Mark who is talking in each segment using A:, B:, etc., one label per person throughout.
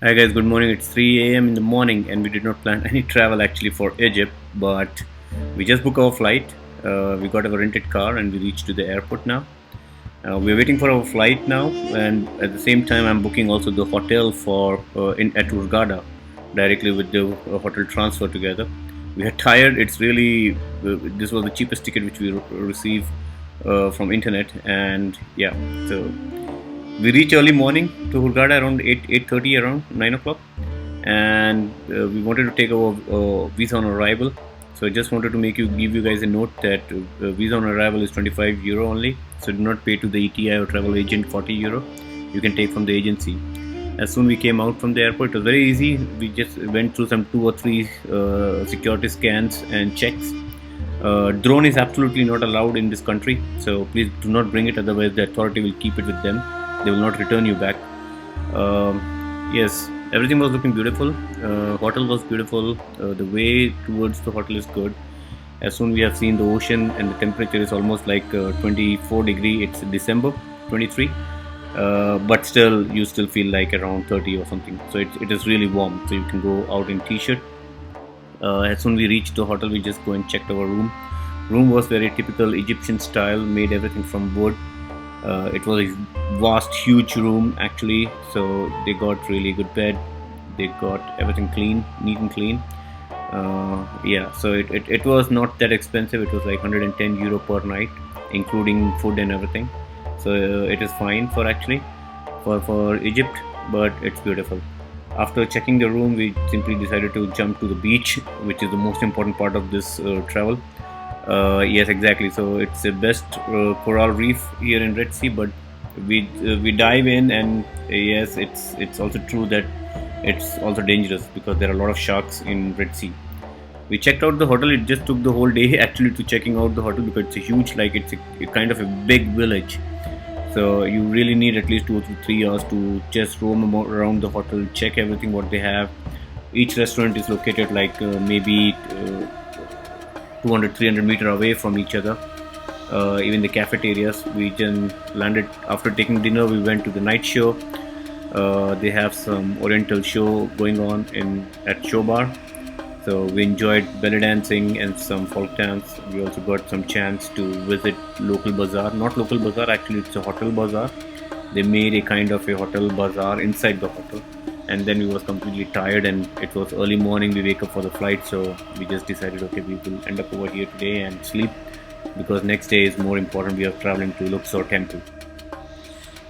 A: Hi guys, good morning. It's 3 a.m. in the morning, and we did not plan any travel actually for Egypt, but we just booked our flight. We got our rented car and we reached to the airport now. We're waiting for our flight now, and at the same time, I'm booking also the hotel for in at Hurghada directly with the hotel transfer together. We are tired. It's really this was the cheapest ticket which we received from internet, and yeah, so we reach early morning to Hurghada around 8:30, around 9 o'clock, and we wanted to take our visa on arrival. So I just wanted to give you guys a note that visa on arrival is 25 euro only. So do not pay to the ETI or travel agent 40 euro. You can take from the agency. As soon we came out from the airport, it was very easy. We just went through some 2 or 3 security scans and checks. Drone is absolutely not allowed in this country, so please do not bring it. Otherwise, the authority will keep it with them. They will not return you back. Yes, everything was looking beautiful. Hotel was beautiful. The way towards the hotel is good. As soon we have seen the ocean, and the temperature is almost like 24 degree. It's December 23, but still you still feel like around 30 or something. So it is really warm. So you can go out in t-shirt. As soon we reached the hotel, we just go and checked our room. Room was very typical Egyptian style, made everything from wood. It was a vast, huge room actually. So they got really good bed. They got everything clean, neat and clean. Yeah, so it was not that expensive. It was like 110 euro per night, including food and everything. So it is fine for actually for Egypt, but it's beautiful. After checking the room, we simply decided to jump to the beach, which is the most important part of this travel. Yes, exactly. So it's the best coral reef here in Red Sea, but we dive in, and yes, it's also true that it's also dangerous because there are a lot of sharks in Red Sea. We checked out the hotel. It just took the whole day actually to checking out the hotel because it's a huge, like it's a kind of a big village. So you really need at least 2 to 3 hours to just roam around the hotel, check everything what they have. Each restaurant is located like maybe 200 300 meter away from each other. Even the cafeterias, we then landed after taking dinner. We went to the night show. They have some oriental show going on in at show bar, so we enjoyed belly dancing and some folk dance. We also got some chance to visit local bazaar. Not local bazaar, actually it's a hotel bazaar. They made a kind of a hotel bazaar inside the hotel. And then we was completely tired, and it was early morning. We wake up for the flight, so we just decided, okay, we will end up over here today and sleep because next day is more important. We are traveling to Luxor Temple.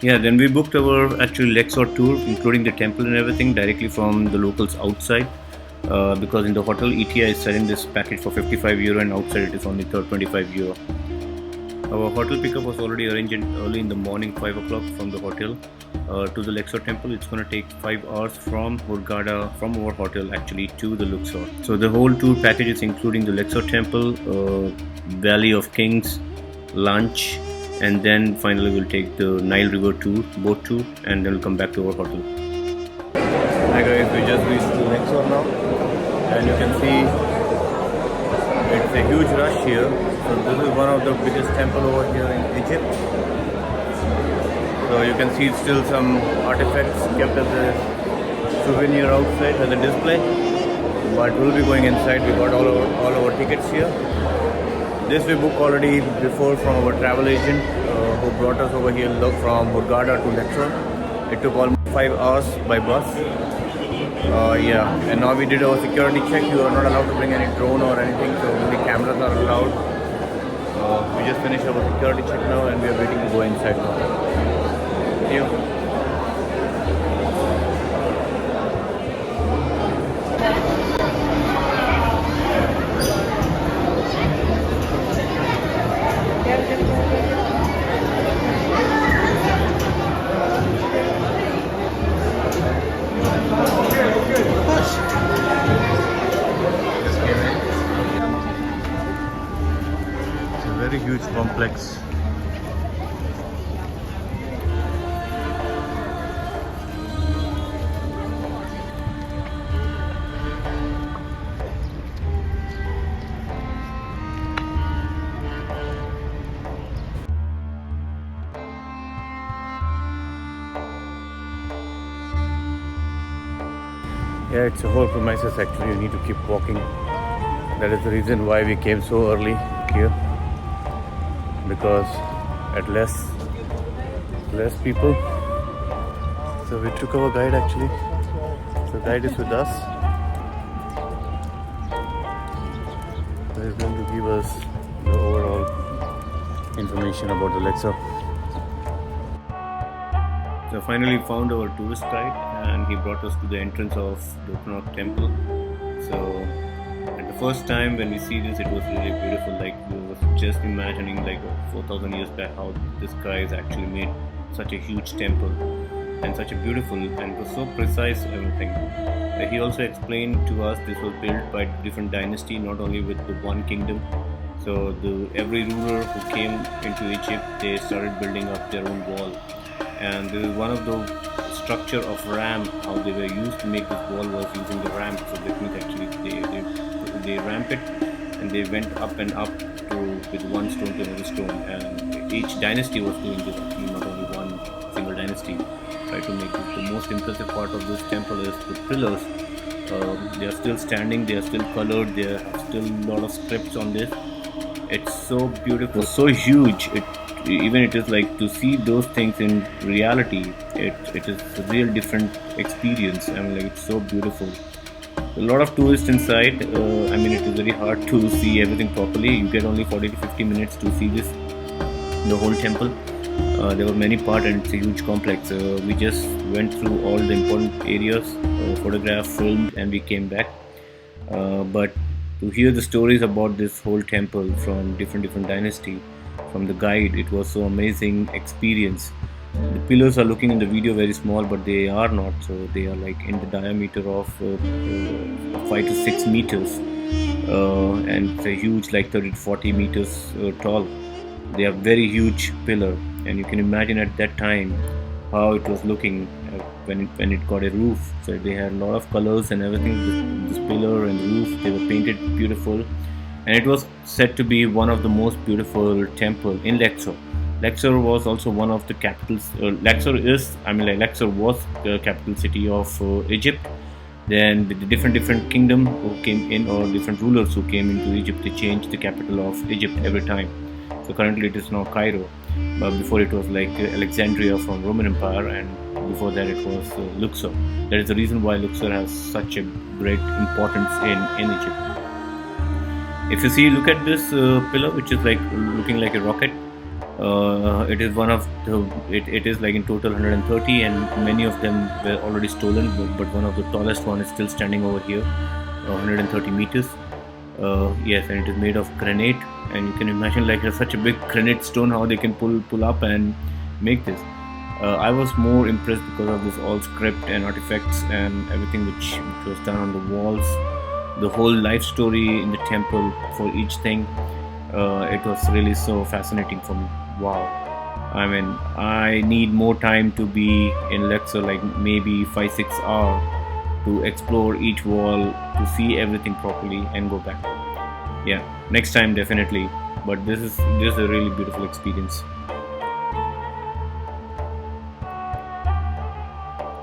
A: Yeah, then we booked our actually Luxor tour, including the temple and everything, directly from the locals outside. Because in the hotel ETI is selling this package for 55 euro, and outside it is only 25 euro. Our hotel pickup was already arranged early in the morning, 5 o'clock from the hotel to the Luxor Temple. It's going to take 5 hours from Hurghada, from our hotel actually, to the Luxor. So the whole tour package is including the Luxor Temple, Valley of Kings, lunch, and then finally we'll take the Nile River tour, boat tour, and then we'll come back to our hotel. Hi guys, we just reached to Luxor now, and you can see it's a huge rush here. So this is one of the biggest temple over here in Egypt. So you can see still some artifacts kept as a souvenir outside as a display. But we'll be going inside. We got all our tickets here. This we booked already before from our travel agent who brought us over here from Hurgada to Luxor. It took almost 5 hours by bus. Yeah, and now we did our security check. You are not allowed to bring any drone or anything, so only cameras are allowed. We just finished our security check now, and we are waiting to go inside now. See you. Very huge complex. Yeah, it's a whole premises actually. You need to keep walking. That is the reason why we came so early here, because at less people. So we took our guide actually. The guide is with us. So he's going to give us the overall information about the Luxor. So finally found our tourist guide, and he brought us to the entrance of Luxor Temple. So at the first time when we see this, it was really beautiful. Like we was just imagining like 4,000 years back how this guy has actually made such a huge temple and such a beautiful, and it was so precise everything. He also explained to us this was built by different dynasty, not only with the one kingdom. So every ruler who came into Egypt, they started building up their own wall. And this is one of the structure of ramp, how they were used to make this wall was using the ramp. So that means actually they ramp it, and they went up and up with one stone to another stone. And each dynasty was doing this actually, not only one single dynasty. Try to make this. The most impressive part of this temple is the pillars. They are still standing, they are still colored, there are still a lot of scripts on this. It's so beautiful, so huge. Even it is like to see those things in reality, it is a real different experience. I mean, like, it's so beautiful. A lot of tourists inside. I mean, it is very hard to see everything properly. You get only 40 to 50 minutes to see this, the whole temple. There were many parts, and it's a huge complex. We just went through all the important areas, photographed, filmed, and we came back. But to hear the stories about this whole temple from different dynasty, from the guide, it was so amazing experience. The pillars are looking in the video very small, but they are not. So they are like in the diameter of 5 to 6 meters, and it's a huge, like 30 to 40 meters tall. They are very huge pillar, and you can imagine at that time how it was looking when it got a roof. So they had a lot of colors and everything. This pillar and the roof, they were painted beautiful. And it was said to be one of the most beautiful temple in Luxor. Luxor was also one of the capitals. Luxor was the capital city of Egypt. Then with the different kingdom who came in, or different rulers who came into Egypt, they changed the capital of Egypt every time. So currently it is now Cairo, but before it was like Alexandria from Roman Empire, and before that it was Luxor. That is the reason why Luxor has such a great importance in Egypt. If you see, look at this pillar, which is like looking like a rocket. It is one of the. It is like in total 130, and many of them were already stolen. But one of the tallest one is still standing over here, 130 meters. Yes, and it is made of granite, and you can imagine like such a big granite stone, how they can pull up and make this. I was more impressed because of this all script and artifacts and everything which was done on the walls. The whole life story in the temple for each thing. It was really so fascinating for me. Wow. I mean, I need more time to be in Luxor, like maybe 5-6 hours to explore each wall, to see everything properly and go back. Yeah, next time definitely. But this is a really beautiful experience.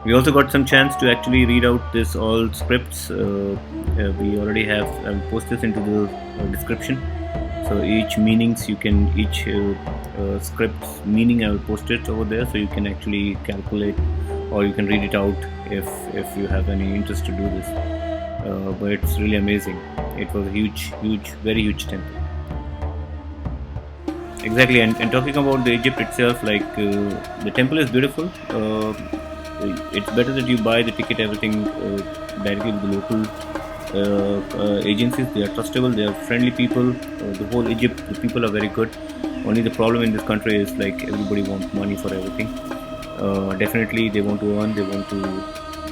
A: We also got some chance to actually read out this all scripts. We already have posted this into the description. So each meanings each script's meaning I will post it over there, so you can actually calculate, or you can read it out if you have any interest to do this. But it's really amazing. It was a huge, very huge temple. Exactly, and talking about the Egypt itself, like the temple is beautiful. It's better that you buy the ticket, everything directly with the local agencies. They are trustable, they are friendly people. The whole Egypt, the people are very good. Only the problem in this country is like everybody wants money for everything. Definitely they want to earn, they want to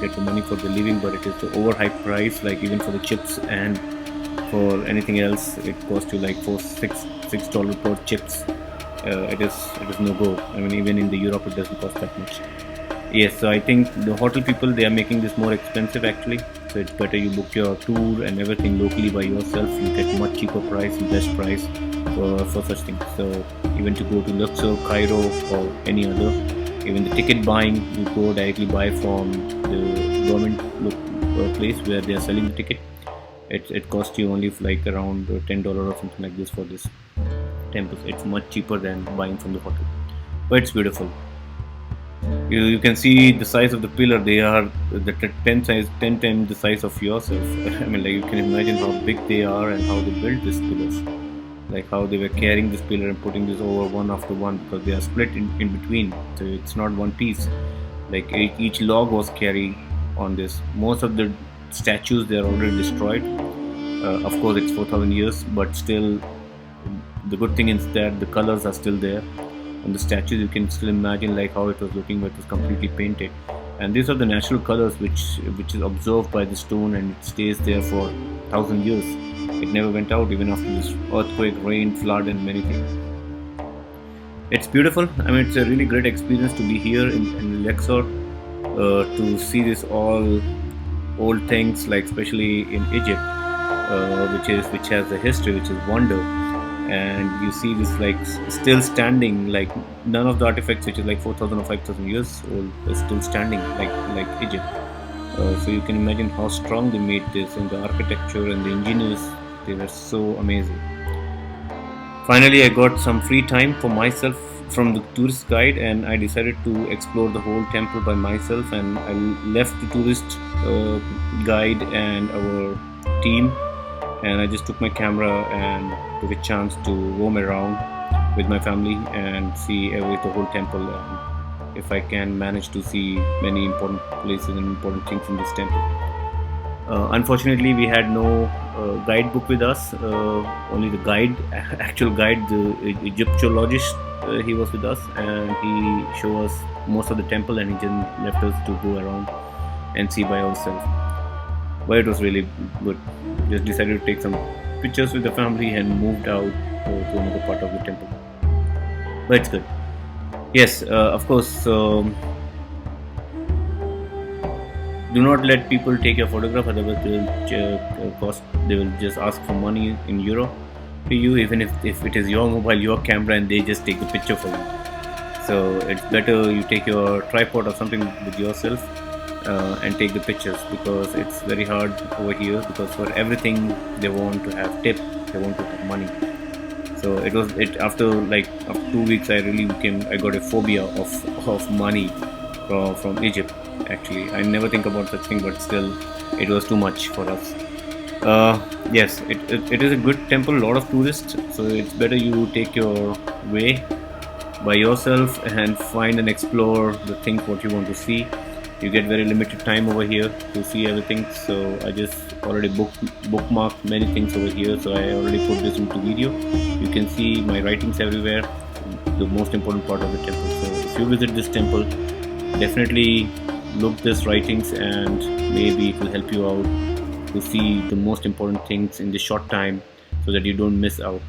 A: get the money for the living, but it is the overhyped price. Like even for the chips and for anything else, it costs you like $6 per chips. It is no go. I mean, even in the Europe it doesn't cost that much. Yes, so I think the hotel people, they are making this more expensive actually. So it's better you book your tour and everything locally by yourself. You get much cheaper price and best price for such things. So even to go to Luxor, Cairo, or any other, even the ticket buying, you go directly buy from the government place where they are selling the ticket. It costs you only like around $10 or something like this for this temple. It's much cheaper than buying from the hotel, but it's beautiful. You can see the size of the pillar. They are ten times the size of yourself. I mean, like, you can imagine how big they are and how they built these pillars. Like how they were carrying this pillar and putting this over one after one, because they are split in between. So it's not one piece. Like each log was carried on this. Most of the statues, they are already destroyed. Of course, it's 4,000 years, but still, the good thing is that the colors are still there. On the statues, you can still imagine like how it was looking, but it was completely painted. And these are the natural colors which is observed by the stone, and it stays there for 1,000 years. It never went out even after this earthquake, rain, flood, and many things. It's beautiful. I mean, it's a really great experience to be here in Luxor, to see this all old things, like especially in Egypt, which has a history, which is wonder. And you see this like still standing, like none of the artifacts which is like 4,000 or 5,000 years old is still standing, like Egypt. So you can imagine how strong they made this, and the architecture and the engineers, they were so amazing. Finally, I got some free time for myself from the tourist guide, and I decided to explore the whole temple by myself. And I left the tourist guide and our team, and I just took my camera and took a chance to roam around with my family and see the whole temple, and if I can manage to see many important places and important things in this temple. Unfortunately, we had no guidebook with us. Only the guide, actual guide, the Egyptologist, he was with us, and he showed us most of the temple, and he just left us to go around and see by ourselves. But it was really good. Just decided to take some pictures with the family and moved out to another part of the temple. But it's good. Yes, of course. Do not let people take your photograph, otherwise they will just ask for money in euro to you, even if it is your mobile, your camera, and they just take the picture for you. So it's better you take your tripod or something with yourself, and take the pictures, because it's very hard over here, because for everything they want to have tip, they want to have money. So after 2 weeks, I got a phobia of money from Egypt. Actually, I never think about such thing, but still, it was too much for us. Yes, it is a good temple, a lot of tourists, so it's better you take your way by yourself and find and explore the things what you want to see. You get very limited time over here to see everything, so I just already bookmarked many things over here, so I already put this into video. You can see my writings everywhere, the most important part of the temple. So if you visit this temple, definitely look these writings, and maybe it will help you out to see the most important things in this short time, so that you don't miss out.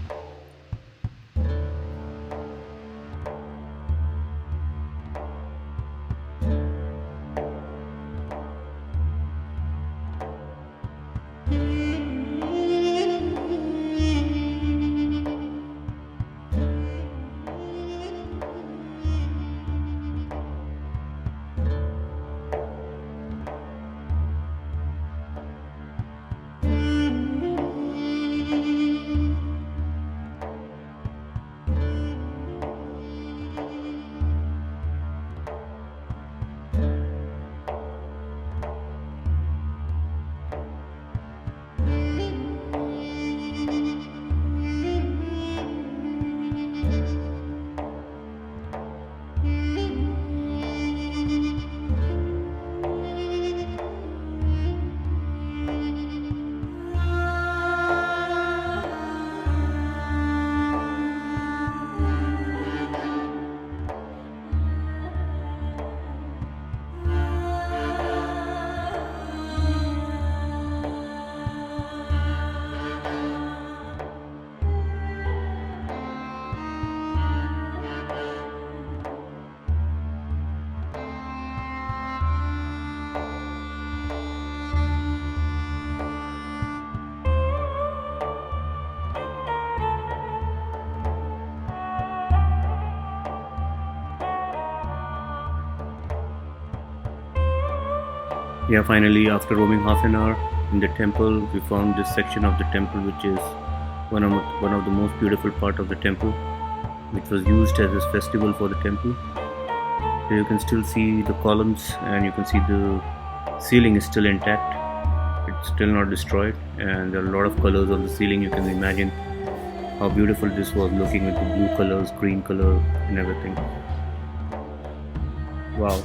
A: Yeah, finally, after roaming half an hour in the temple, we found this section of the temple, which is one of the most beautiful part of the temple, which was used as a festival for the temple. Here you can still see the columns, and you can see the ceiling is still intact. It's still not destroyed, and there are a lot of colors on the ceiling. You can imagine how beautiful this was, looking with the blue colors, green color, and everything. Wow.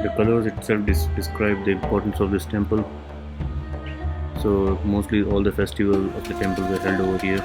A: The colors itself describe the importance of this temple. So mostly all the festivals of the temple were held over here.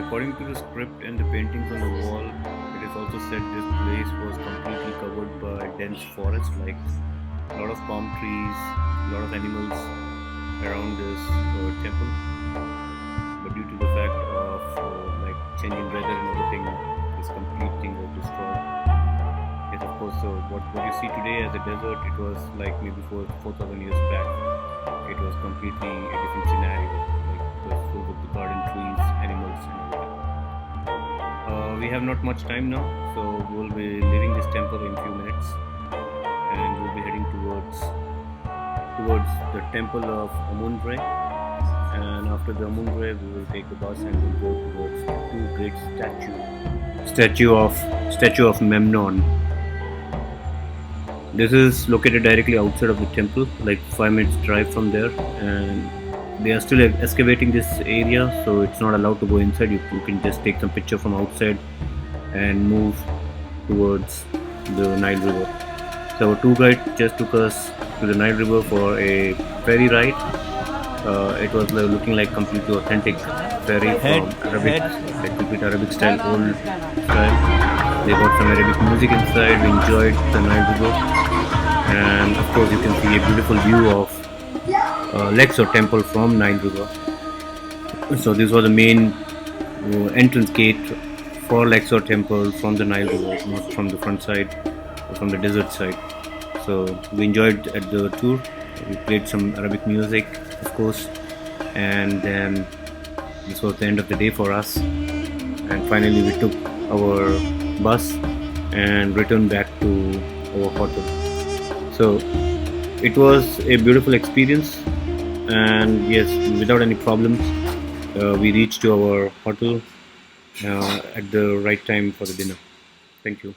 A: According to the script and the paintings on the wall, it is also said this place was completely covered by dense forest, like a lot of palm trees, a lot of animals around this temple. But due to the fact of like changing weather and everything, this complete thing was destroyed. Yes, of course. So what you see today as a desert, it was like maybe 4,000 years back. It was completely a different scenario. Like it was full with the garden trees, animals, and everything. We have not much time now, so we'll be leaving this temple in a few minutes, and we'll be heading towards the temple of Amun-Re. And after the Amun-Re, we will take the bus and we'll go towards the two great statue of Memnon. This is located directly outside of the temple, like 5 minutes drive from there, and they are still excavating this area, so it's not allowed to go inside. You can just take some picture from outside and move towards the Nile River. So our tour guide just took us to the Nile River for a ferry ride. It was looking like completely authentic ferry from Arabic, like complete Arabic style, old style. They got some Arabic music inside. We enjoyed the Nile River, and of course you can see a beautiful view of Luxor Temple from Nile River. So this was the main entrance gate for Luxor Temple from the Nile River, not from the front side or from the desert side. So we enjoyed at the tour. We played some Arabic music, of course, and then this was the end of the day for us. And finally we took our bus and returned back to our hotel. So it was a beautiful experience, and yes, without any problems, we reached to our hotel at the right time for the dinner. Thank you.